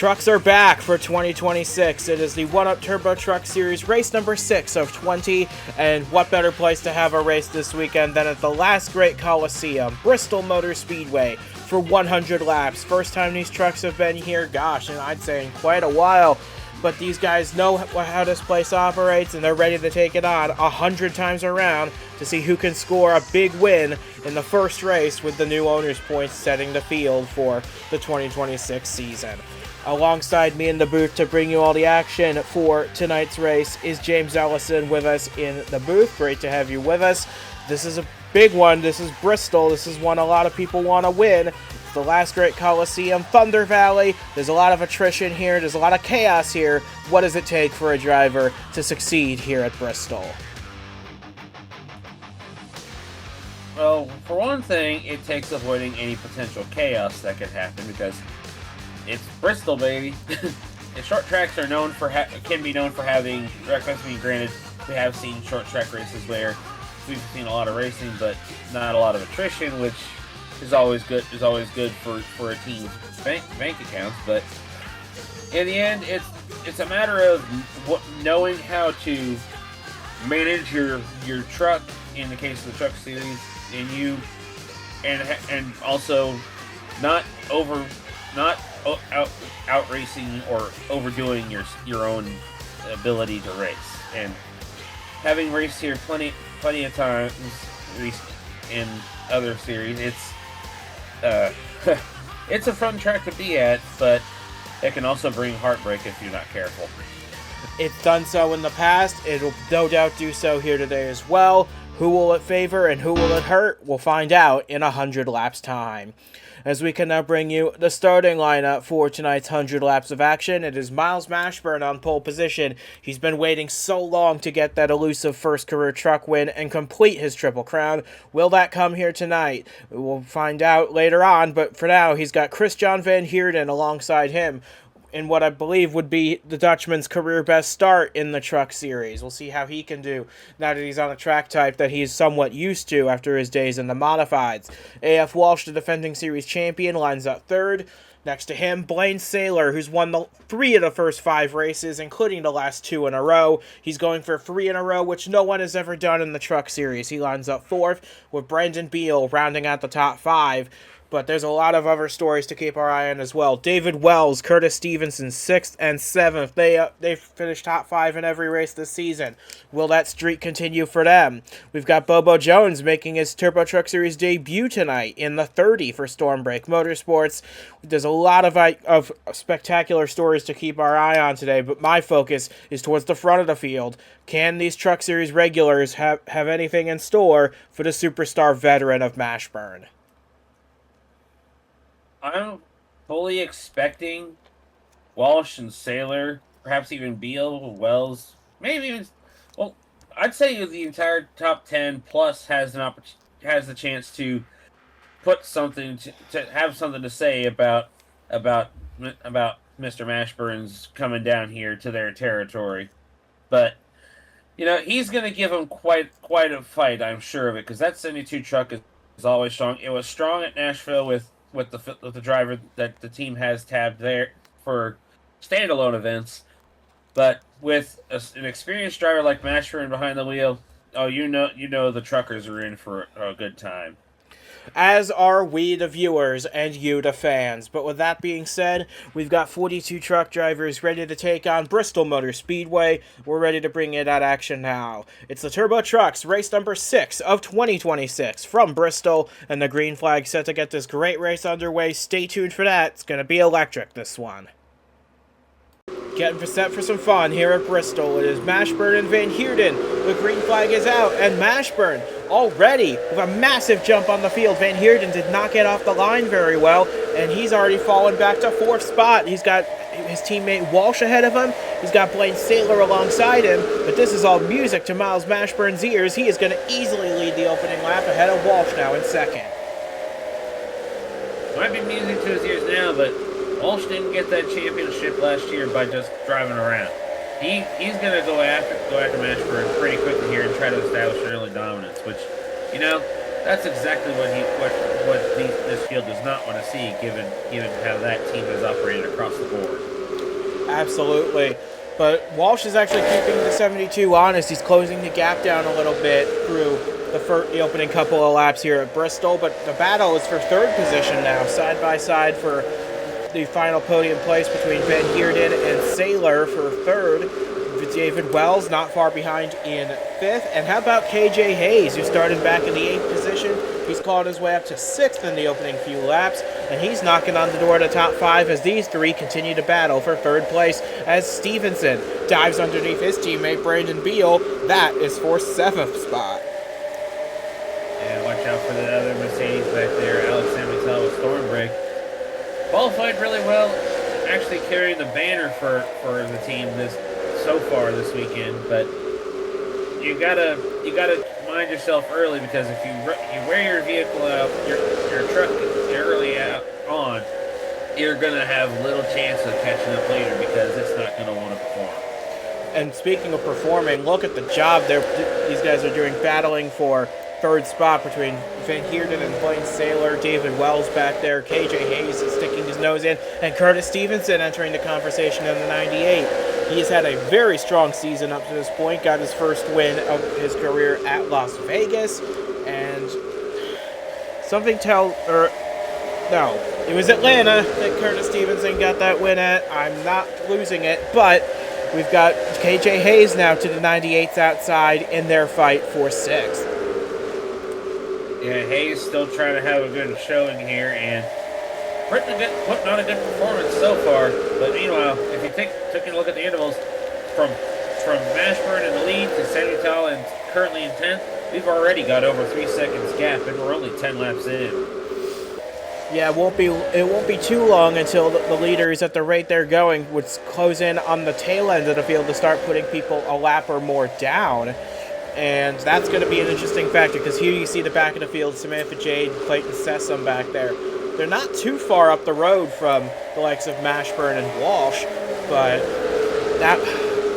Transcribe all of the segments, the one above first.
Trucks are back for 2026. It is the 1UP Turbo Truck Series race number 6 of 20, and what better place to have a race this weekend than at the last great Coliseum, Bristol Motor Speedway, for 100 laps. First time these trucks have been here, gosh, and I'd say in quite a while. But these guys know how this place operates, and they're ready to take it on 100 times around to see who can score a big win in the first race, with the new owners' points setting the field for the 2026 season. Alongside me in the booth to bring you all the action for tonight's race is James Ellison with us in the booth. Great to have you with us. This is a big one. This is Bristol. This is one a lot of people want to win. The last great Coliseum, Thunder Valley. There's a lot of attrition here. There's a lot of chaos here. What does it take for a driver to succeed here at Bristol? Well, for one thing, it takes avoiding any potential chaos that could happen, because it's Bristol, baby. And short tracks are known for can be known for having, records being granted, we have seen short track races where we've seen a lot of racing, but not a lot of attrition, which is always good. For a team's bank accounts. But in the end, it's a matter of knowing how to manage your truck in the case of the truck series, and also not out racing or overdoing your own ability to race. And having raced here plenty of times, at least in other series, it's a fun track to be at, but it can also bring heartbreak if you're not careful. It's done so in the past. It'll no doubt do so here today as well. Who will it favor and who will it hurt? We'll find out in 100 laps time. As we can now bring you the starting lineup for tonight's 100 laps of action. It is Miles Mashburn on pole position. He's been waiting so long to get that elusive first career truck win and complete his Triple Crown. Will that come here tonight? We'll find out later on, but for now, he's got Christian Van Heerden alongside him in what I believe would be the Dutchman's career best start in the truck series. We'll see how he can do now that he's on a track type that he's somewhat used to after his days in the modifieds. A.F. Walsh, the defending series champion, lines up third. Next to him, Blaine Saylor, who's won 3 of the first 5 races, including the last 2 in a row. He's going for 3 in a row, which no one has ever done in the truck series. He lines up fourth, with Brandon Beal rounding out the top 5. But there's a lot of other stories to keep our eye on as well. David Wells, Curtis Stevenson, 6th and 7th. They finished top 5 in every race this season. Will that streak continue for them? We've got Bobo Jones making his Turbo Truck Series debut tonight in the 30 for Stormbreak Motorsports. There's a lot of spectacular stories to keep our eye on today, but my focus is towards the front of the field. Can these Truck Series regulars have anything in store for the superstar veteran of Mashburn? I'm fully expecting Walsh and Saylor, perhaps even Beal, Wells, maybe even. Well, I'd say the entire top 10 plus has the chance to put something to have something to say about Mr. Mashburn's coming down here to their territory. But he's going to give them quite a fight. I'm sure of it, because that 72 truck is always strong. It was strong at Nashville with the driver that the team has tabbed there for standalone events, but with an experienced driver like Mashburn behind the wheel, the truckers are in for a good time. As are we, the viewers, and you, the fans. But with that being said, we've got 42 truck drivers ready to take on Bristol Motor Speedway. We're ready to bring you that action now. It's the Turbo Trucks, race number 6 of 2026 from Bristol, and the green flag set to get this great race underway. Stay tuned for that. It's going to be electric, this one. Getting set for some fun here at Bristol. It is Mashburn and Van Heerden. The green flag is out, and Mashburn already with a massive jump on the field. Van Heerden did not get off the line very well, and he's already fallen back to 4th spot. He's got his teammate Walsh ahead of him. He's got Blaine Saylor alongside him, but this is all music to Miles Mashburn's ears. He is going to easily lead the opening lap ahead of Walsh now in 2nd. Might be music to his ears now, but Walsh didn't get that championship last year by just driving around. He's going to go after Mashburn pretty quickly here and try to establish an early dominance, which, That's exactly this field does not want to see, given how that team has operated across the board. Absolutely. But Walsh is actually keeping the 72 honest. He's closing the gap down a little bit through the opening couple of laps here at Bristol. But the battle is for third position now, side by side for the final podium place between Van Heerden and Saylor for third. David Wells not far behind in fifth. And how about KJ Hayes, who started back in the 8th position? He's clawed his way up to 6th in the opening few laps, and he's knocking on the door to top 5 as these three continue to battle for third place as Stevenson dives underneath his teammate Brandon Beal. That is for 7th spot. And watch out for the other Mercedes back there, Alexander with Stormbreak. Qualified really well, actually carrying the banner for the team so far this weekend, but you gotta mind yourself early, because if you wear your vehicle out, your truck early out on, you're gonna have little chance of catching up later, because it's not gonna want to perform. And speaking of performing, look at the job these guys are doing, battling for third spot between Van Heerden and Blaine Saylor. David Wells back there, KJ Hayes is sticking his nose in, and Curtis Stevenson entering the conversation in the 98. He has had a very strong season up to this point, got his first win of his career at Las Vegas, and it was Atlanta that Curtis Stevenson got that win at. I'm not losing it, but we've got KJ Hayes now to the 98s outside in their fight for 6th. Yeah, Hayes still trying to have a good showing here, and putting on a good performance so far. But meanwhile, if you took a look at the intervals, from Mashburn in the lead to Samuel and currently in 10th, we've already got over 3 seconds gap, and we're only 10 laps in. Yeah, it won't be too long until the leaders at the rate they're going would close in on the tail end of the field to start putting people a lap or more down. And that's going to be an interesting factor, because here you see the back of the field, Samantha Jade, Clayton Sessom back there. They're not too far up the road from the likes of Mashburn and Walsh, but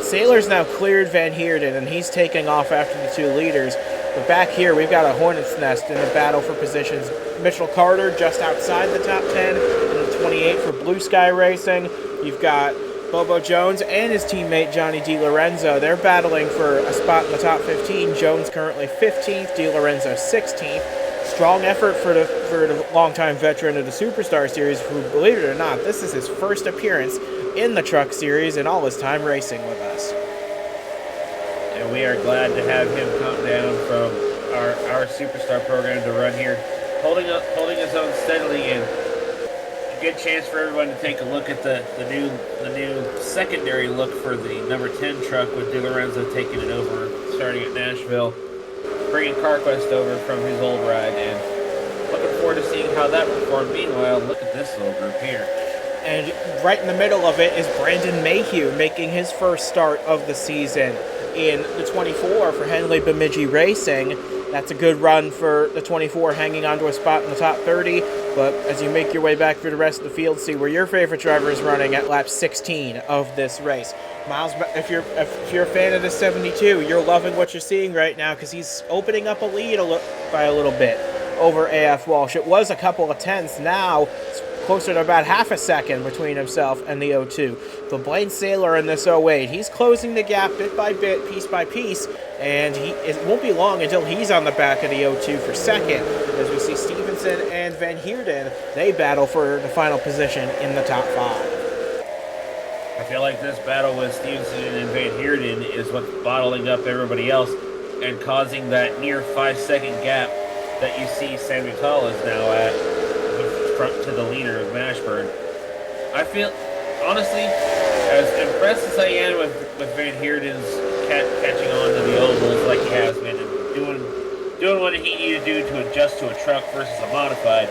Saylor's now cleared Van Heerden, and he's taking off after the two leaders. But back here, we've got a hornet's nest in the battle for positions. Mitchell Carter just outside the top 10, and the 28 for Blue Sky Racing. You've got Bobo Jones and his teammate Johnny DiLorenzo. They're battling for a spot in the top 15. Jones currently 15th, DiLorenzo 16th. Strong effort for the longtime veteran of the Superstar Series, who, believe it or not, this is his first appearance in the Truck Series in all his time racing with us. And we are glad to have him come down from our Superstar program to run here, holding his own steadily, and a good chance for everyone to take a look at the new secondary look for the number 10 truck, with DiLorenzo taking it over, starting at Nashville, bringing CarQuest over from his old ride, and looking forward to seeing how that performed. Meanwhile, look at this little group here. And right in the middle of it is Brandon Mayhew making his first start of the season in the 24 for Henley Bemidji Racing. That's a good run for the 24, hanging on to a spot in the top 30. But as you make your way back through the rest of the field, see where your favorite driver is running at lap 16 of this race. Miles, if you're a fan of the 72, you're loving what you're seeing right now, because he's opening up a lead by a little bit over AF Walsh. It was a couple of tenths. Now it's closer to about half a second between himself and the 02. But Blaine Saylor in this 08, he's closing the gap bit by bit, piece by piece, and it won't be long until he's on the back of the 02 for second. As we see Stevenson and Van Heerden, they battle for the final position in the top 5. I feel like this battle with Stevenson and Van Heerden is what's bottling up everybody else and causing that near 5-second gap that you see Sam Nuttall is now at, front to the leader of Mashburn. I feel, honestly, as impressed as I am with Van Heerden's catching on to the ovals like he has been, and doing what he needed to do to adjust to a truck versus a modified,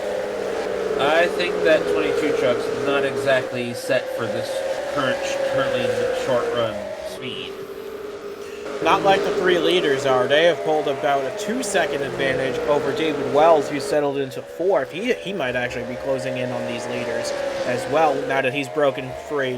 I think that 22 truck's not exactly set for this currently short run speed. Not like the three leaders are. They have pulled about a 2-second advantage over David Wells, who settled into 4th. He might actually be closing in on these leaders as well, now that he's broken free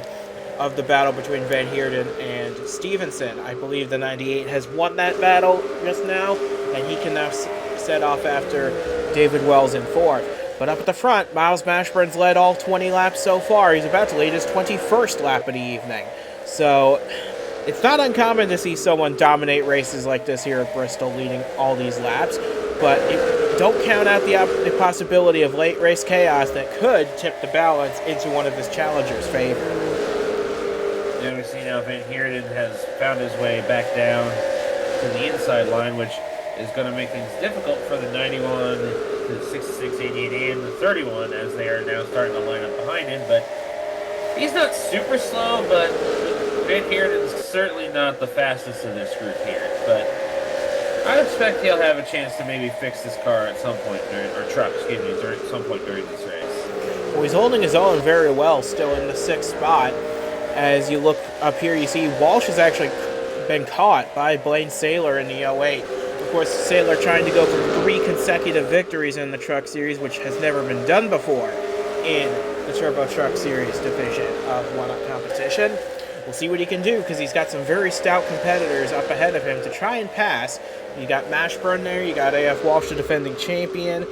of the battle between Van Heerden and Stevenson. I believe the 98 has won that battle just now, and he can now set off after David Wells in fourth. But up at the front, Miles Mashburn's led all 20 laps so far. He's about to lead his 21st lap of the evening. So it's not uncommon to see someone dominate races like this here at Bristol, leading all these laps. But don't count out the possibility of late race chaos that could tip the balance into one of his challengers' favor. Yeah, we see now Van Heerden has found his way back down to the inside line, which is going to make things difficult for the 91, the 66, 88, and the 31, as they are now starting to line up behind him. But he's not super slow, but Van Heerden's certainly not the fastest of this group here. But I expect he'll have a chance to maybe fix this car at some point, at some point during this race. Well, he's holding his own very well, still in the 6th spot. As you look up here, you see Walsh has actually been caught by Blaine Saylor in the 08. Of course, Saylor trying to go for 3 consecutive victories in the Truck Series, which has never been done before in the Turbo Truck Series division of one-up competition. We'll see what he can do, because he's got some very stout competitors up ahead of him to try and pass. You got Mashburn there, you got AF Walsh, the defending champion.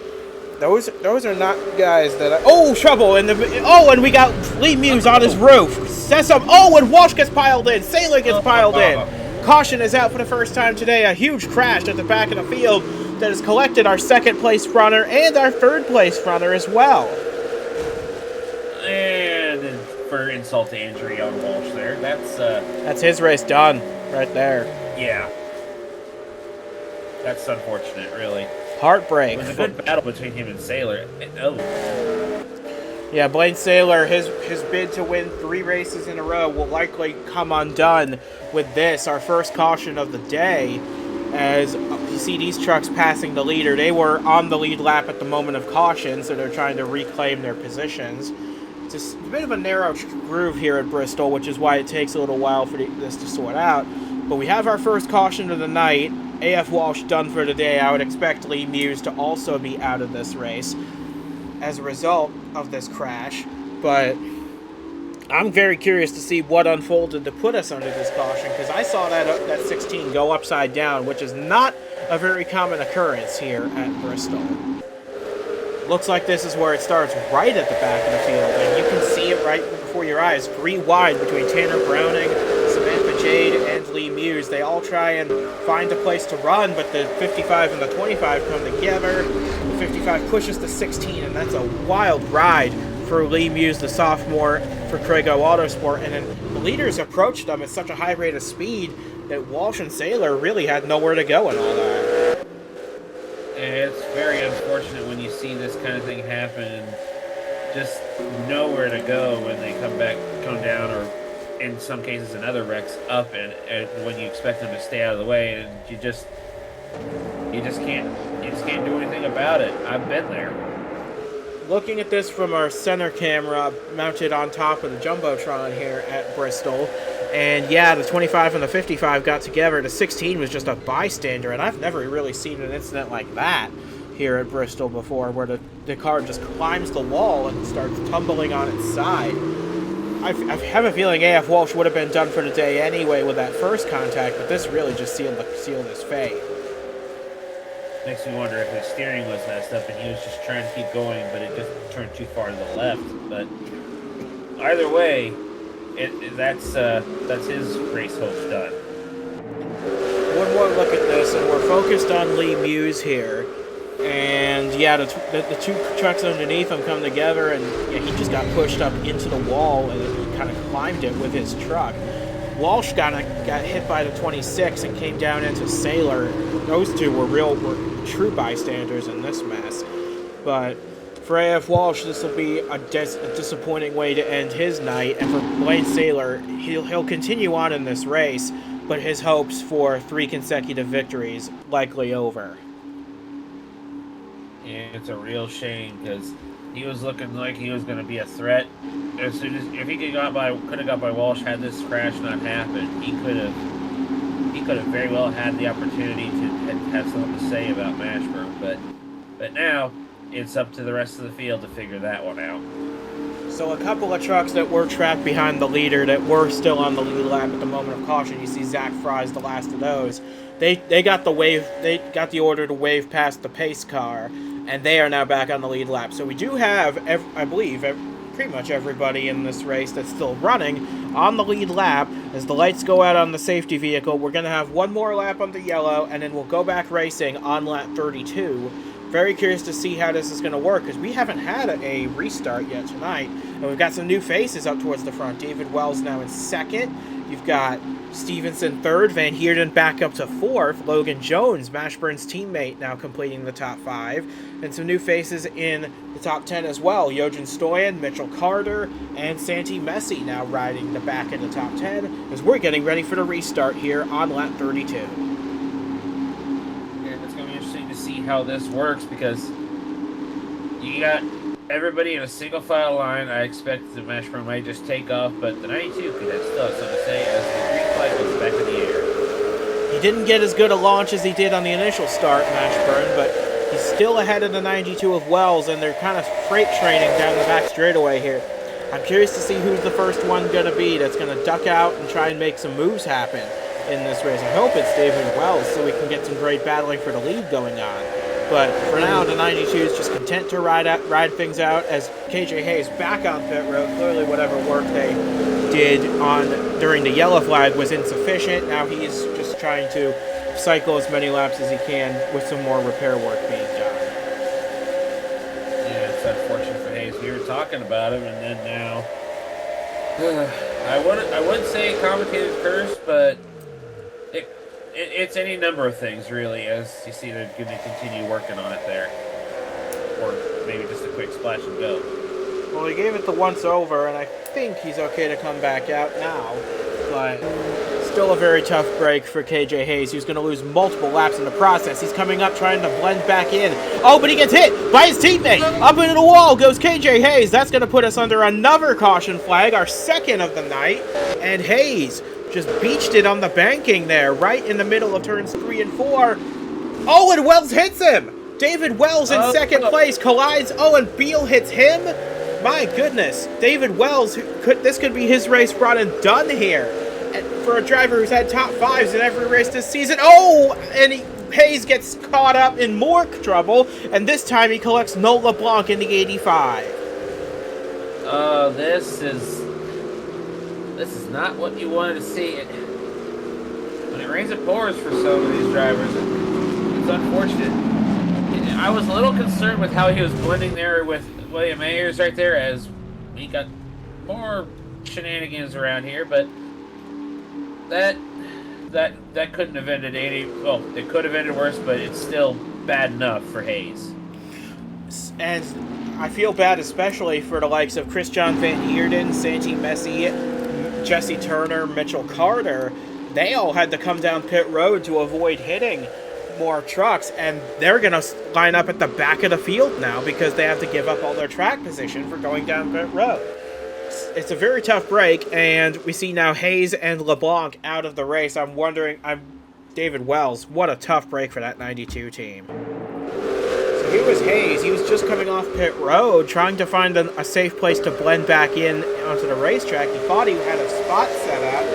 Those are not guys that trouble! And we got Lee Muse on his roof. And Walsh gets piled in. Saylor gets piled in. Caution is out for the first time today. A huge crash at the back of the field that has collected our 2nd place runner and our 3rd place runner as well. And for insult to injury on Walsh there. That's his race done right there. Yeah. That's unfortunate, really. Heartbreak. It was a good battle between him and Saylor. Yeah, Blaine Saylor, his bid to win 3 races in a row will likely come undone with this, our first caution of the day. As you see these trucks passing the leader, they were on the lead lap at the moment of caution, so they're trying to reclaim their positions. It's a bit of a narrow groove here at Bristol, which is why it takes a little while for this to sort out. But we have our first caution of the night. AF Walsh done for the day. I would expect Lee Muse to also be out of this race as a result of this crash. But I'm very curious to see what unfolded to put us under this caution, because I saw that 16 go upside down, which is not a very common occurrence here at Bristol. Looks like this is where it starts, right at the back of the field, and you can see it right before your eyes. 3 wide between Tanner Browning, Samantha Jade, and Lee Muse. They all try and find a place to run, but the 55 and the 25 come together. The 55 pushes the 16, and that's a wild ride for Lee Muse, the sophomore for Crago Autosport. And then the leaders approached them at such a high rate of speed that Walsh and Saylor really had nowhere to go in all that. It's very unfortunate when you see this kind of thing happen and just nowhere to go when they come down, or in some cases another wreck's up, and when you expect them to stay out of the way, and you just can't do anything about it. I've been there. Looking at this from our center camera mounted on top of the Jumbotron here at Bristol, and yeah, the 25 and the 55 got together. The 16 was just a bystander, and I've never really seen an incident like that here at Bristol before, where the car just climbs the wall and starts tumbling on its side. I have a feeling AF Walsh would have been done for the day anyway with that first contact, but this really just sealed his fate. Makes me wonder if his steering was messed up and he was just trying to keep going, but it just turned too far to the left. But either way, that's his race hopes done. One more look at this, and we're focused on Lee Muse here. And yeah, the 2 trucks underneath him come together, and yeah, he just got pushed up into the wall, and he kind of climbed it with his truck. Walsh got hit by the 26 and came down into Saylor. Those 2 were true bystanders in this mess. But for AF Walsh, this will be a disappointing way to end his night. And for Blaine Saylor, he'll continue on in this race, but his hopes for 3 consecutive victories likely over. Yeah, it's a real shame, because he was looking like he was going to be a threat. As soon as if he could have got by Walsh had this crash not happened, he could have very well had the opportunity to have something to say about Mashburn. But now it's up to the rest of the field to figure that one out. So a couple of trucks that were trapped behind the leader that were still on the lead lap at the moment of caution. You see Zach Fry's the last of those. They got the order to wave past the pace car, and they are now back on the lead lap. So we do have, I believe, pretty much everybody in this race that's still running on the lead lap. As the lights go out on the safety vehicle, we're going to have one more lap on the yellow, and then we'll go back racing on lap 32. Very curious to see how this is going to work, because we haven't had a restart yet tonight. And we've got some new faces up towards the front. David Wells now in second. You've got Stevenson third. Van Heerden back up to fourth. Logan Jones, Mashburn's teammate, now completing the top five. And some new faces in the top 10 as well. Yojan Stoyan, Mitchell Carter, and Santi Messi now riding the back of the top 10 as we're getting ready for the restart here on lap 32. See how this works, because you got everybody in a single file line. I expect the Mashburn might just take off, but the 92 could still have something to say as the green flag goes back in the air. He didn't get as good a launch as he did on the initial start, Mashburn, but he's still ahead of the 92 of Wells, and they're kind of freight training down the back straightaway here. I'm curious to see who's the first one going to be that's going to duck out and try and make some moves happen in this race. I hope it's David Wells so we can get some great battling for the lead going on. But for now, the 92 is just content to ride things out as KJ Hayes back on pit road. Clearly whatever work they did during the yellow flag was insufficient. Now he's just trying to cycle as many laps as he can with some more repair work being done. Yeah, it's unfortunate for Hayes. We were talking about him, and then now I wouldn't say complicated curse, but it's any number of things, really, as you see they're going to continue working on it there. Or maybe just a quick splash and go. Well, he gave it the once over, and I think he's okay to come back out now. But still a very tough break for KJ Hayes. He's going to lose multiple laps in the process. He's coming up trying to blend back in. Oh, but he gets hit by his teammate. Up into the wall goes KJ Hayes. That's going to put us under another caution flag, our second of the night. And Hayes just beached it on the banking there, right in the middle of turns 3 and 4. Oh, and Wells hits him! David Wells in second place collides. Oh, and Beal hits him? My goodness. David Wells, this could be his race run and done here. And for a driver who's had top fives in every race this season. Oh, and Hayes gets caught up in more trouble, and this time he collects No LeBlanc in the 85. This is not what you wanted to see. When it rains, it pours for some of these drivers. It's unfortunate. I was a little concerned with how he was blending there with William Ayers right there, as we got more shenanigans around here, but that couldn't have ended it could have ended worse, but it's still bad enough for Hayes. And I feel bad especially for the likes of Christian Van Heerden, Santi Messi, Jesse Turner, Mitchell Carter. They all had to come down pit road to avoid hitting more trucks, and they're going to line up at the back of the field now because they have to give up all their track position for going down pit road. It's a very tough break, and we see now Hayes and LeBlanc out of the race. David Wells, what a tough break for that 92 team. So here was Hayes. He was just coming off pit road, trying to find a safe place to blend back in onto the racetrack. He thought he had a spot set up,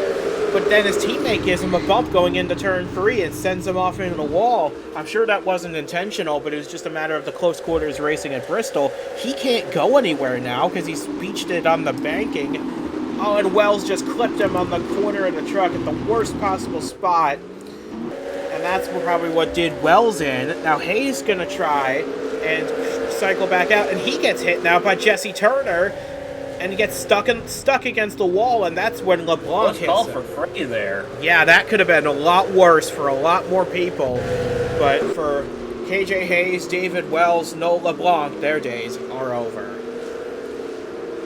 but then his teammate gives him a bump going into turn 3 and sends him off into the wall. I'm sure that wasn't intentional, but it was just a matter of the close quarters racing at Bristol. He can't go anywhere now because he's beached it on the banking. Oh, and Wells just clipped him on the corner of the truck at the worst possible spot. And that's probably what did Wells in. Now Hayes going to try and cycle back out, and he gets hit now by Jesse Turner. And he gets stuck against the wall, and that's when LeBlanc hits him. Call for free there. Yeah, that could have been a lot worse for a lot more people. But for KJ Hayes, David Wells, No LeBlanc, their days are over.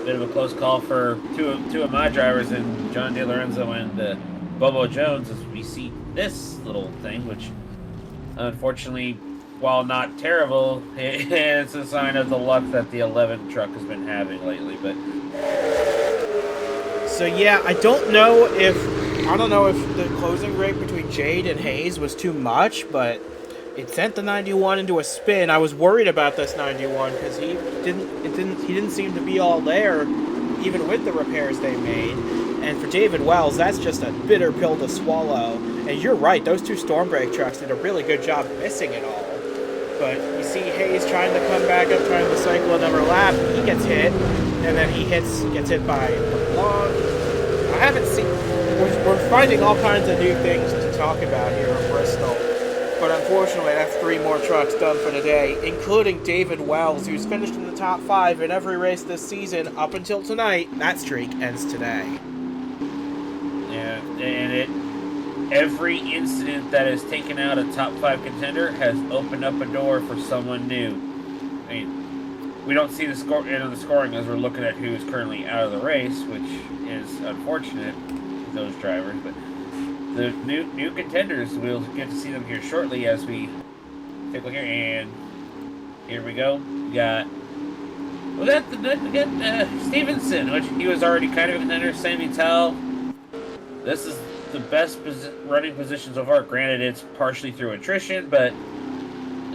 Bit of a close call for two of my drivers, in John DeLorenzo and Bobo Jones, as we see this little thing, which unfortunately, while not terrible, it's a sign of the luck that the 11 truck has been having lately. But so yeah, I don't know if the closing rate between Jade and Hayes was too much, but It sent the 91 into a spin. I was worried about this 91 because he didn't seem to be all there, even with the repairs they made. And for David Wells, that's just a bitter pill to swallow. And you're right, those two Stormbreak trucks did a really good job missing it all. But you see Hayes trying to come back up, trying to cycle another lap. He gets hit, and then he gets hit by LeBlanc. I haven't seen. We're finding all kinds of new things to talk about here in Bristol. But unfortunately, that's 3 more trucks done for today, including David Wells, who's finished in the top 5 in every race this season up until tonight. That streak ends today. Yeah, and every incident that has taken out a top 5 contender has opened up a door for someone new. I mean, we don't see the scoring as we're looking at who's currently out of the race, which is unfortunate for those drivers, but the new contenders, we'll get to see them here shortly as we take a look here. And here we go. We got Stevenson, which he was already kind of a contender. Sammy Tell. This is the best running position so far. Granted, it's partially through attrition, but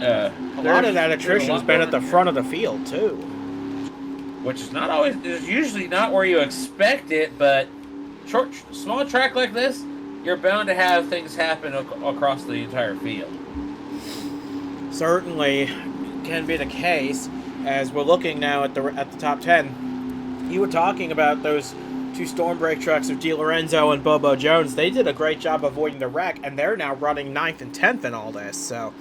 a lot of that attrition has been at the front of the field too, which is not always. Is usually not where you expect it, but small track like this, you're bound to have things happen across the entire field. Certainly can be the case as we're looking now at the top 10. You were talking about those 2 Stormbreak trucks of DiLorenzo and Bobo Jones. They did a great job avoiding the wreck, and they're now running 9th and 10th in all this. So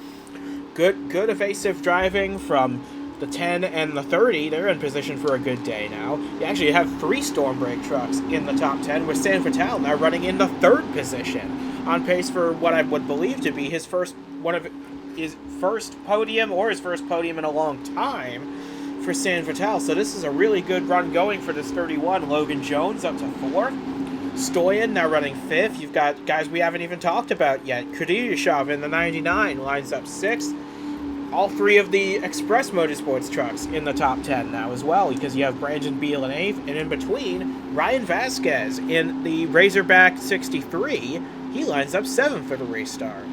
good evasive driving from the 10 and the 30. They're in position for a good day now. You actually have 3 Stormbreak trucks in the top 10, with San Fatale now running in the 3rd position, on pace for what I would believe to be his first podium or his first podium in a long time for San Fatale. So this is a really good run going for this 31. Logan Jones up to 4th. Stoyan now running 5th. You've got guys we haven't even talked about yet. Kudyashov in the 99 lines up 6th. All 3 of the Express Motorsports trucks in the top 10 now as well, because you have Brandon Beal in 8th, and in between, Ryan Vasquez in the Razorback 63. He lines up 7th for the restart.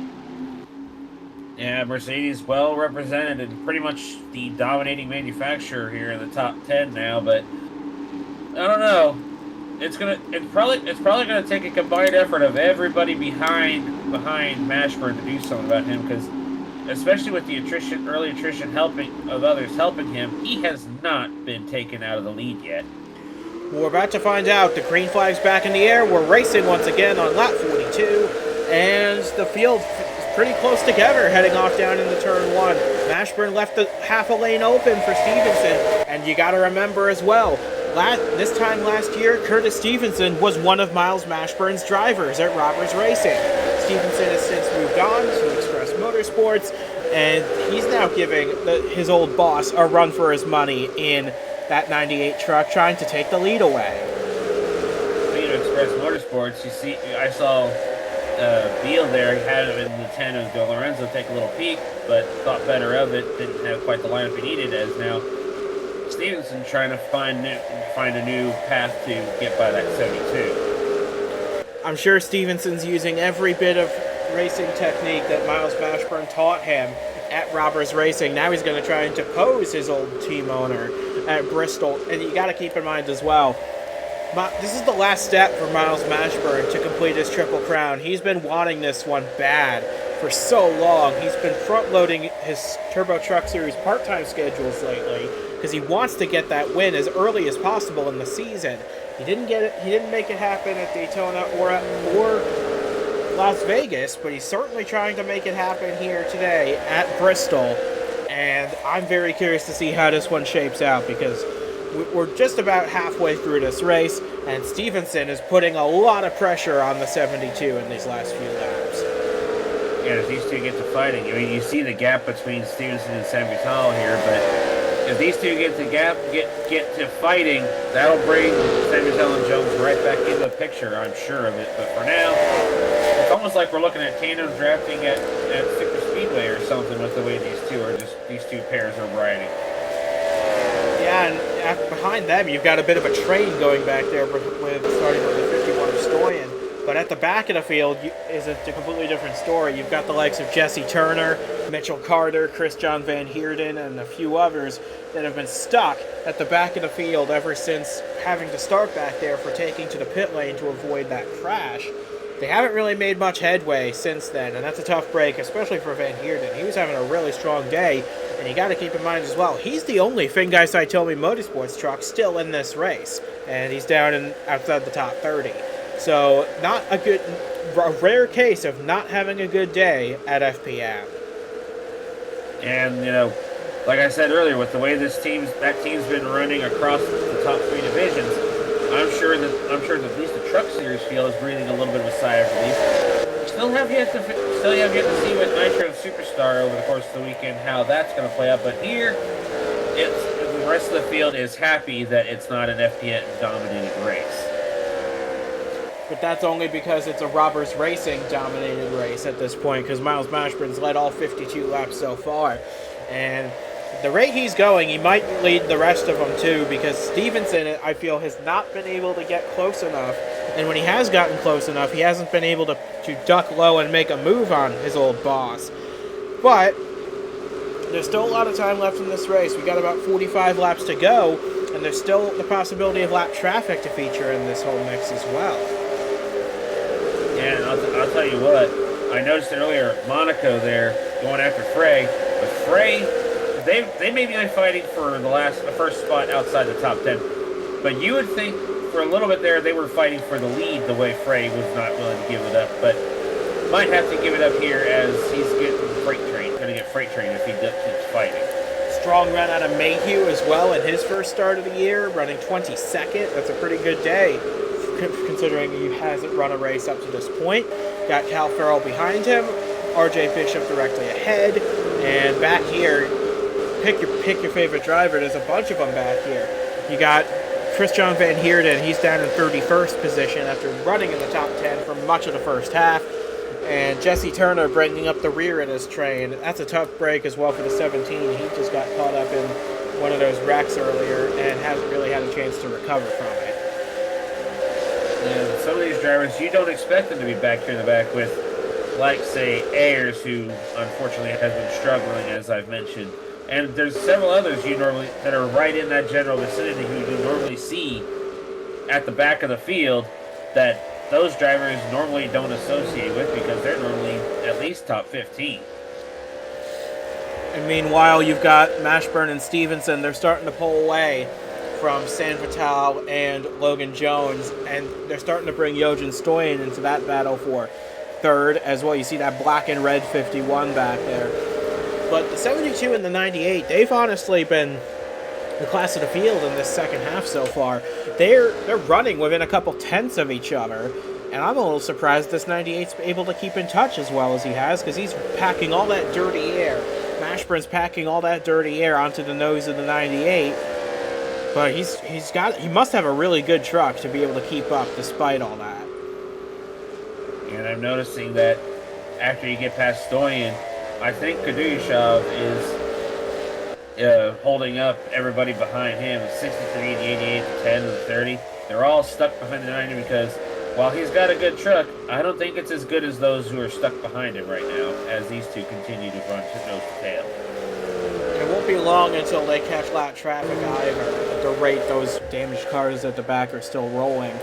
Yeah, Mercedes well represented and pretty much the dominating manufacturer here in the top 10 now, but I don't know. It's probably gonna take a combined effort of everybody behind Mashburn to do something about him, because especially with the early attrition of others helping him, he has not been taken out of the lead yet. We're about to find out. The green flag's back in the air. We're racing once again on lap 42, and the field pretty close together heading off down into turn 1. Mashburn left the half a lane open for Stevenson, and you got to remember as well, this time last year, Curtis Stevenson was one of Miles Mashburn's drivers at Roberts Racing. Stevenson has since moved on to Express Motorsports, and he's now giving his old boss a run for his money in that 98 truck, trying to take the lead away. Speaking of Express Motorsports, I saw Beal there. He had him in the 10 of DiLorenzo take a little peek, but thought better of it. Didn't have quite the lineup he needed, as now Stevenson trying to find a new path to get by that 72. I'm sure Stevenson's using every bit of racing technique that Miles Mashburn taught him at Roberts Racing. Now he's going to try and depose his old team owner at Bristol. And you got to keep in mind as well, this is the last step for Miles Mashburn to complete his Triple Crown. He's been wanting this one bad for so long. He's been front-loading his Turbo Truck Series part-time schedules lately because he wants to get that win as early as possible in the season. He didn't get it. He didn't make it happen at Daytona or Las Vegas, but he's certainly trying to make it happen here today at Bristol. And I'm very curious to see how this one shapes out, because we're just about halfway through this race, and Stevenson is putting a lot of pressure on the 72 in these last few laps. Yeah, as these two get to fighting, I mean, you see the gap between Stevenson and San Vitale here, but if these two get to fighting, that'll bring San Vitale and Jones right back into the picture, I'm sure of it. But for now, it's almost like we're looking at tandem drafting at Super Speedway or something with the way these two pairs are riding. Yeah, and behind them, you've got a bit of a train going back there, starting with the 51 of Stoyan. But at the back of the field is a completely different story. You've got the likes of Jesse Turner, Mitchell Carter, Chris John Van Heerden, and a few others that have been stuck at the back of the field ever since having to start back there for taking to the pit lane to avoid that crash. They haven't really made much headway since then, and that's a tough break, especially for Van Heerden. He was having a really strong day, and you got to keep in mind as well, he's the only Fingai Saitomi Motorsports truck still in this race, and he's down outside the top 30. So, a rare case of not having a good day at FPM. And, like I said earlier, with the way that team's been running across the top 3 divisions, I'm sure that at least the Truck Series field is breathing a little bit of a sigh of relief. Still have yet to see with Nitro Superstar over the course of the weekend how that's going to play out. But here, the rest of the field is happy that it's not an FPM dominated race. But that's only because it's a Robbers Racing dominated race at this point, because Miles Mashburn's led all 52 laps so far. And the rate he's going, he might lead the rest of them too, because Stevenson, I feel, has not been able to get close enough. And when he has gotten close enough, he hasn't been able to duck low and make a move on his old boss. But there's still a lot of time left in this race. We got about 45 laps to go, and there's still the possibility of lap traffic to feature in this whole mix as well. Yeah, and I'll tell you what, I noticed earlier, Monaco there going after Frey, but Frey, they may be fighting for the first spot outside the top 10, but you would think for a little bit there they were fighting for the lead the way Frey was not willing to give it up, but might have to give it up here as he's going to get freight train if he keeps fighting. Strong run out of Mayhew as well in his first start of the year, running 22nd. That's a pretty good day, considering he hasn't run a race up to this point. Got Cal Farrell behind him, RJ Bishop directly ahead, and back here, pick your favorite driver. There's a bunch of them back here. You got Chris John Van Heerden. He's down in 31st position after running in the top 10 for much of the first half. And Jesse Turner bringing up the rear in his train. That's a tough break as well for the 17. He just got caught up in one of those wrecks earlier and hasn't really had a chance to recover from it. And some of these drivers, you don't expect them to be back here in the back with, like, say, Ayers, who unfortunately has been struggling, as I've mentioned. And there's several others that are right in that general vicinity who you normally see at the back of the field that those drivers normally don't associate with because they're normally at least top 15. And meanwhile, you've got Mashburn and Stevenson. They're starting to pull away from San Vital and Logan Jones, and they're starting to bring Yojin Stoyan into that battle for third as well. You see that black and red 51 back there. But the 72 and the 98, they've honestly been the class of the field in this second half so far. They're running within a couple tenths of each other, and I'm a little surprised this 98's able to keep in touch as well as he has, because he's packing all that dirty air. Mashburn's packing all that dirty air onto the nose of the 98, but he must have a really good truck to be able to keep up despite all that. And I'm noticing that after you get past Stoyan, I think Kudryashov is holding up everybody behind him. 63, the 88, the 10, and the 30. They're all stuck behind the 90 because while he's got a good truck, I don't think it's as good as those who are stuck behind him right now as these two continue to run nose to tail. It won't be long until they catch lap traffic either at the rate those damaged cars at the back are still rolling.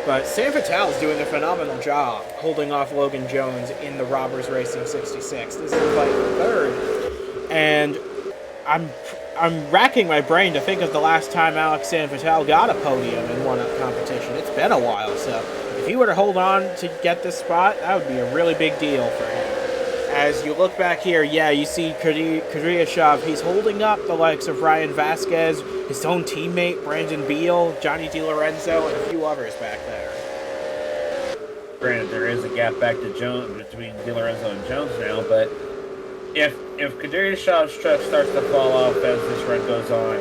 But San Vital's doing a phenomenal job holding off Logan Jones in the Robbers Racing 66. This is the fight for third. And I'm racking my brain to think of the last time Alex San Vital got a podium in one-up competition. It's been a while, so if he were to hold on to get this spot, that would be a really big deal for him. As you look back here, yeah, you see Kudryashov. He's holding up the likes of Ryan Vasquez, his own teammate, Brandon Beal, Johnny DiLorenzo, and a few others back there. Granted, there is a gap back to Jones between DiLorenzo and Jones now, but if Kudryashov's truck starts to fall off as this run goes on,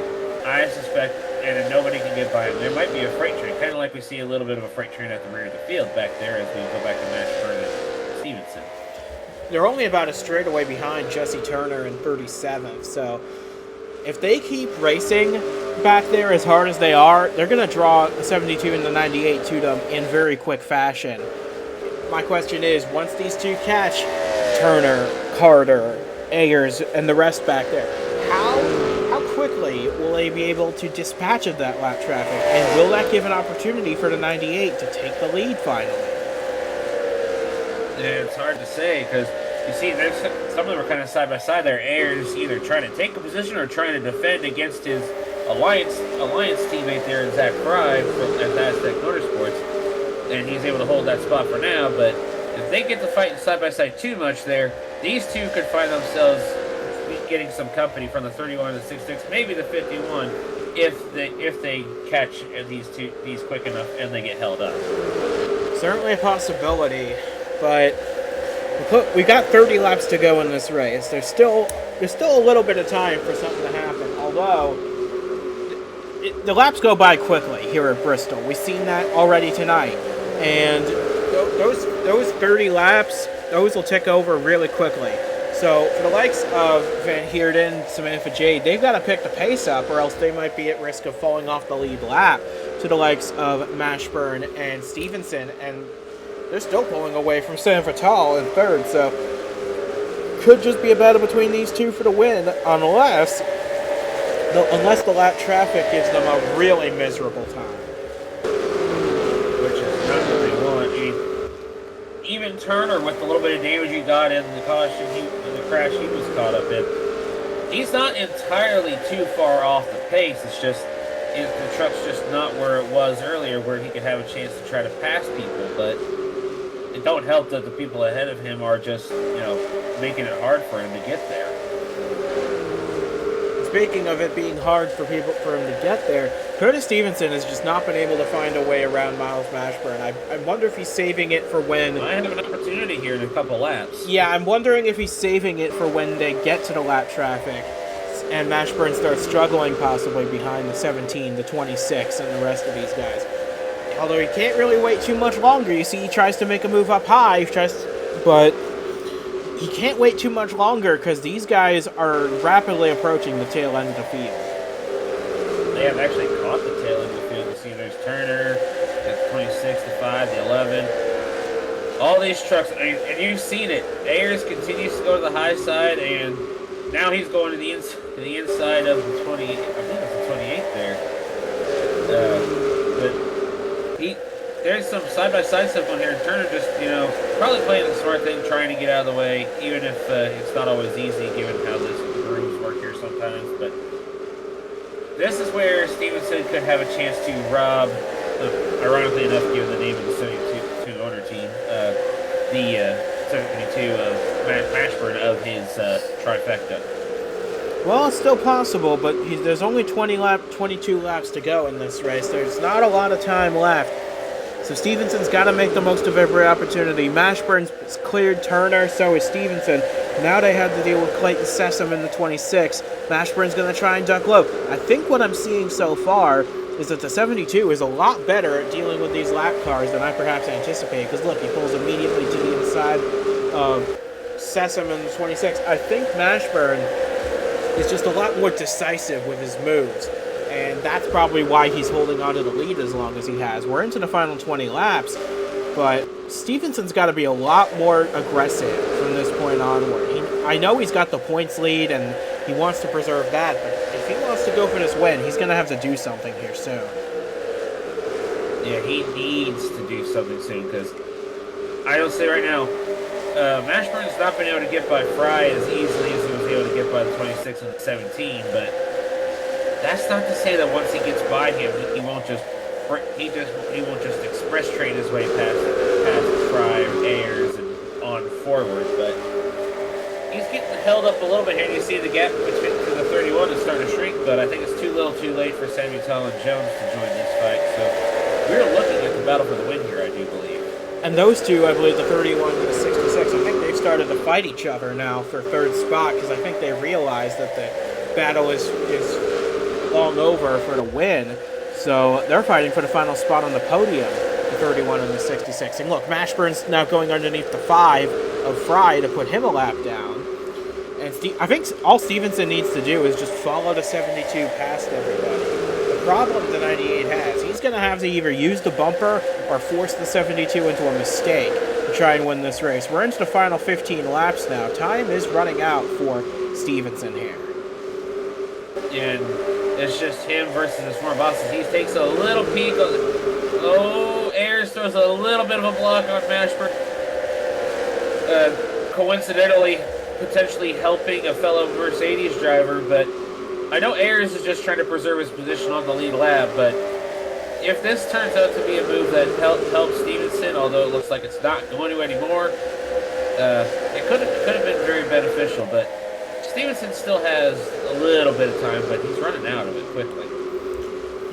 I suspect, and nobody can get by him, there might be a freight train, kind of like we see a little bit of a freight train at the rear of the field back there as we go back to Mashburn and Stevenson. They're only about a straightaway behind Jesse Turner in 37th, so if they keep racing back there as hard as they are, they're going to draw the 72 and the 98 to them in very quick fashion. my question is, once these two catch Turner, Carter, Ayers, and the rest back there, how quickly will they be able to dispatch of that lap traffic? And will that give an opportunity for the 98 to take the lead finally? Yeah, it's hard to say because you see, there's some of them are kind of side by side there. Ayers either trying to take a position or trying to defend against his alliance teammate there, Zach Fry at Aztec Motorsports, and he's able to hold that spot for now. But if they get to fighting side by side too much there, these two could find themselves getting some company from the 31 and the 66, maybe the 51, if they catch these quick enough and they get held up. Certainly a possibility, but we've got 30 laps to go in this race. There's still a little bit of time for something to happen, although the laps go by quickly here at Bristol. We've seen that already tonight, and those 30 laps, those will tick over really quickly. So for the likes of Van Heerden, Samantha Jade, they've got to pick the pace up, or else they might be at risk of falling off the lead lap to the likes of Mashburn and Stevenson, and they're still pulling away from San Vital in third, so could just be a battle between these two for the win, unless the lap traffic gives them a really miserable time. Which is not what they want. I mean, even Turner, with the little bit of damage he got in the caution, in the crash he was caught up in, he's not entirely too far off the pace. It's just the truck's just not where it was earlier, where he could have a chance to try to pass people. But it don't help that the people ahead of him are just, making it hard for him to get there. Speaking of it being hard for him to get there, Curtis Stevenson has just not been able to find a way around Miles Mashburn. I wonder if he's saving it for when... I have an opportunity here in a couple laps. Yeah, I'm wondering if he's saving it for when they get to the lap traffic and Mashburn starts struggling possibly behind the 17, the 26, and the rest of these guys. Although he can't really wait too much longer. You see, he tries to make a move up high, but he can't wait too much longer because these guys are rapidly approaching the tail end of the field. They have actually caught the tail end of the field. You see, there's Turner, the 26, the 5, the 11. All these trucks, and you've seen it. Ayers continues to go to the high side, and now he's going to the inside of the 20. I think it's the 28 there. There's some side-by-side stuff on here, and Turner just, probably playing the smart thing, trying to get out of the way, even if it's not always easy, given how the grooves work here sometimes. But this is where Stevenson could have a chance to rob, ironically enough, given the name of the 72 owner team, the 72 of Mashburn of his trifecta. Well, it's still possible, but there's only 22 laps to go in this race. There's not a lot of time left. So Stevenson's got to make the most of every opportunity. Mashburn's cleared Turner, so is Stevenson. Now they have to deal with Clayton Sessom in the 26. Mashburn's going to try and duck low. I think what I'm seeing so far is that the 72 is a lot better at dealing with these lap cars than I perhaps anticipated. Because look, he pulls immediately to the inside of Sessom in the 26. I think Mashburn is just a lot more decisive with his moves. And that's probably why he's holding on to the lead as long as he has. We're into the final 20 laps, but Stevenson's got to be a lot more aggressive from this point onward. I know he's got the points lead, and he wants to preserve that, but if he wants to go for this win, he's going to have to do something here soon. Yeah, he needs to do something soon, because I will say right now, Mashburn's not been able to get by Fry as easily as he was able to get by the 26 and the 17, but that's not to say that once he gets by him, he won't just express train his way past Fry or Ayers and on forward. But he's getting held up a little bit here. You see the gap between the 31 is starting to shrink, but I think it's too little, too late for Samuel and Jones to join this fight. So we're looking at the battle for the win here, I do believe. And those two, I believe, the 31 and the 66, I think they've started to fight each other now for third spot because I think they realize that the battle is long over for the win, so they're fighting for the final spot on the podium, the 31 and the 66. And look, Mashburn's now going underneath the 5 of Fry to put him a lap down. And I think all Stevenson needs to do is just follow the 72 past everybody. The problem the 98 has, he's going to have to either use the bumper or force the 72 into a mistake. to try and win this race. We're into the final 15 laps now. Time is running out for Stevenson here. And it's just him versus his former bosses. He takes a little peek. Oh, Ayers throws a little bit of a block on Mashburn. Coincidentally, potentially helping a fellow Mercedes driver, but I know Ayers is just trying to preserve his position on the lead lap, but if this turns out to be a move that helps Stevenson, although it looks like it's not going to anymore, it could have been very beneficial, but Stevenson still has a little bit of time, but he's running out of it quickly.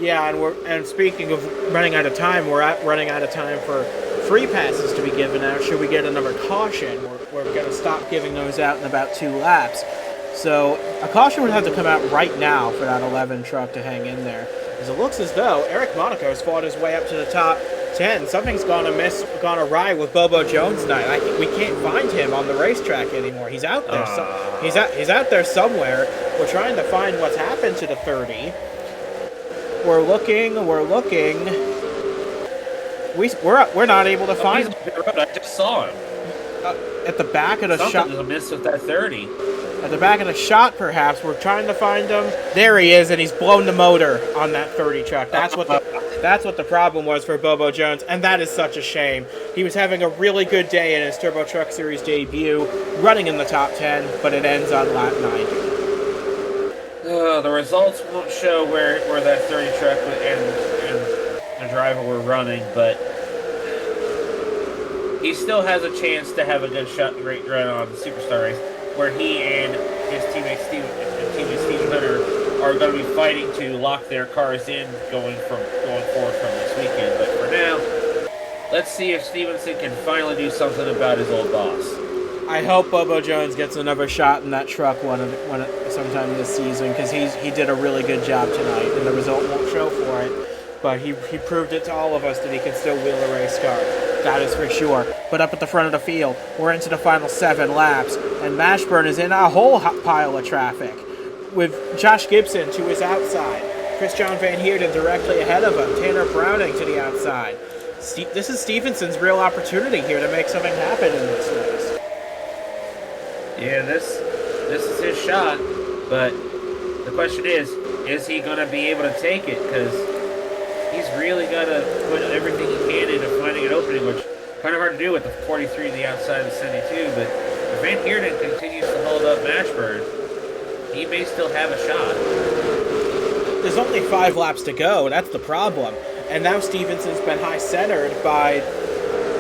Yeah, and speaking of running out of time, we're running out of time for free passes to be given out. Should we get another caution? We're going to stop giving those out in about 2 laps. So a caution would have to come out right now for that 11 truck to hang in there. As it looks as though Eric Monaco has fought his way up to the top 10. Something's gone awry with Bobo Jones tonight. We can't find him on the racetrack anymore. He's out there. He's out there somewhere. We're trying to find what's happened to the 30. We're looking. We're not able to find him. I just saw him At the back of the shot. Something's amiss with that 30. At the back of the shot, perhaps. We're trying to find him. There he is, and he's blown the motor on that 30 truck. That's what the problem was for Bobo Jones, and that is such a shame. He was having a really good day in his Turbo Truck Series debut, running in the top 10, but it ends on lap 90. The results won't show where that 30 truck and the driver were running, but he still has a chance to have a good great run on the Superstar race, where he and his teammate Steve Hunter are going to be fighting to lock their cars in going forward from this weekend. But for now, let's see if Stevenson can finally do something about his old boss. I hope Bobo Jones gets another shot in that truck sometime this season, because he did a really good job tonight, and the result won't show for it. But he proved it to all of us that he can still wheel a race car. That is for sure. But up at the front of the field, we're into the final 7 laps, and Mashburn is in a whole pile of traffic, with Josh Gibson to his outside, Chris-John Van Heerden directly ahead of him, Tanner Browning to the outside. This is Stevenson's real opportunity here to make something happen in this race. Yeah, this is his shot, but the question is he going to be able to take it? Because he's really got to put everything he can into finding an opening, which is kind of hard to do with the 43 to the outside of the 72, but if Van Heerden continues to hold up Mashburn, he may still have a shot. There's only 5 laps to go, that's the problem. And now Stevenson's been high-centered by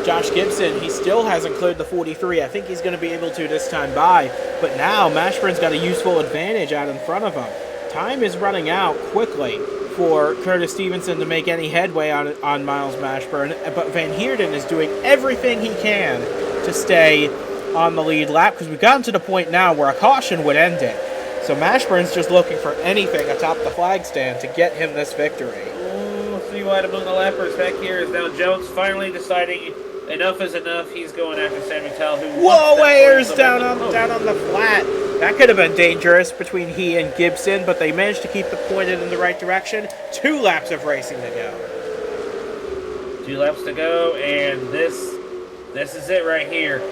Josh Gibson. He still hasn't cleared the 43. I think he's going to be able to this time by. But now Mashburn's got a useful advantage out in front of him. Time is running out quickly for Curtis Stevenson to make any headway on Miles Mashburn. But Van Heerden is doing everything he can to stay on the lead lap, because we've gotten to the point now where a caution would end it. So Mashburn's just looking for anything atop the flag stand to get him this victory. See wide among the lappers back here is now Jones finally deciding enough is enough. He's going after Sammy Tal, who whoa, Ayers down on the flat. That could have been dangerous between he and Gibson, but they managed to keep it pointed in the right direction. 2 laps of racing to go. 2 laps to go, and this is it right here.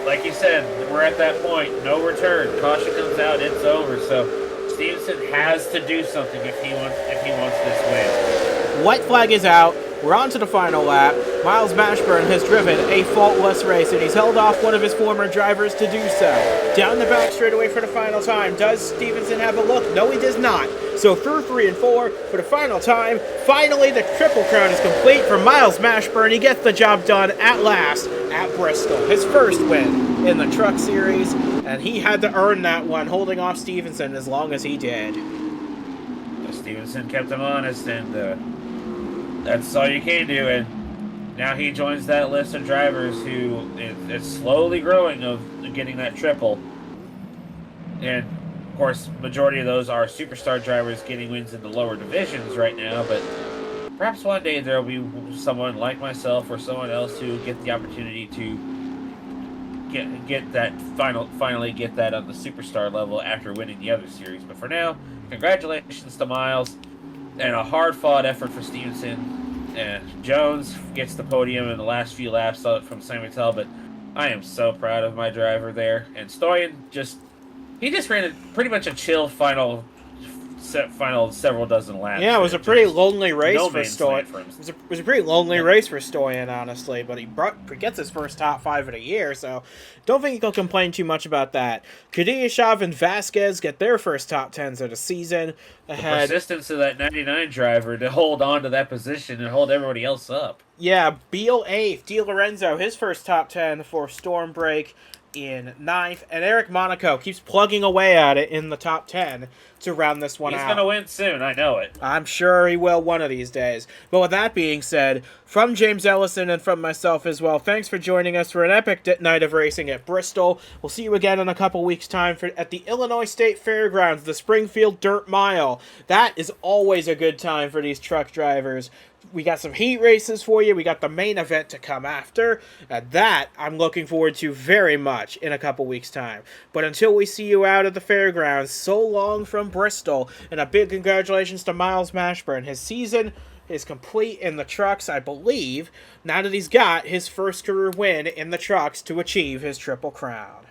Like you said, we're at that point. No return. Caution comes out. It's over. So Stevenson has to do something if he wants this win. White flag is out. We're on to the final lap. Miles Mashburn has driven a faultless race, and he's held off one of his former drivers to do so. Down the back straightaway for the final time. Does Stevenson have a look? No, he does not. So through 3 and 4 for the final time. Finally, the Triple Crown is complete for Miles Mashburn. He gets the job done at last at Bristol. His first win in the Truck Series, and he had to earn that one, holding off Stevenson as long as he did. Stevenson kept him honest, and that's all you can do. And now he joins that list of drivers who is slowly growing of getting that triple. And of course, majority of those are superstar drivers getting wins in the lower divisions right now, but perhaps one day there will be someone like myself or someone else who get the opportunity to finally get that on the superstar level after winning the other series. But for now, congratulations to Miles, and a hard-fought effort for Stevenson. Jones gets the podium in the last few laps from Simon Talbot. I am so proud of my driver there. And Stoyan he just ran pretty much a chill final several dozen laps. Yeah, it was a pretty lonely race no for man's Stoyan. land for him. It was a pretty lonely race for Stoyan, honestly, but he gets his first top 5 of the year, so don't think he'll complain too much about that. Kudryashov and Vasquez get their first top 10s of the season. The persistence of that 99 driver to hold on to that position and hold everybody else up. Yeah, Beal 8th, Di Lorenzo, his first top 10 for Storm Break in 9th, and Eric Monaco keeps plugging away at it in the top 10 to round this one out. He's going to win soon, I know it. I'm sure he will one of these days. But with that being said, from James Ellison and from myself as well, thanks for joining us for an epic night of racing at Bristol. We'll see you again in a couple weeks' time at the Illinois State Fairgrounds, the Springfield Dirt Mile. That is always a good time for these truck drivers. We got some heat races for you. We got the main event to come after. That I'm looking forward to very much in a couple weeks' time. But until we see you out at the fairgrounds, so long from Bristol. And a big congratulations to Miles Mashburn. His season is complete in the trucks, I believe, now that he's got his first career win in the trucks to achieve his Triple Crown.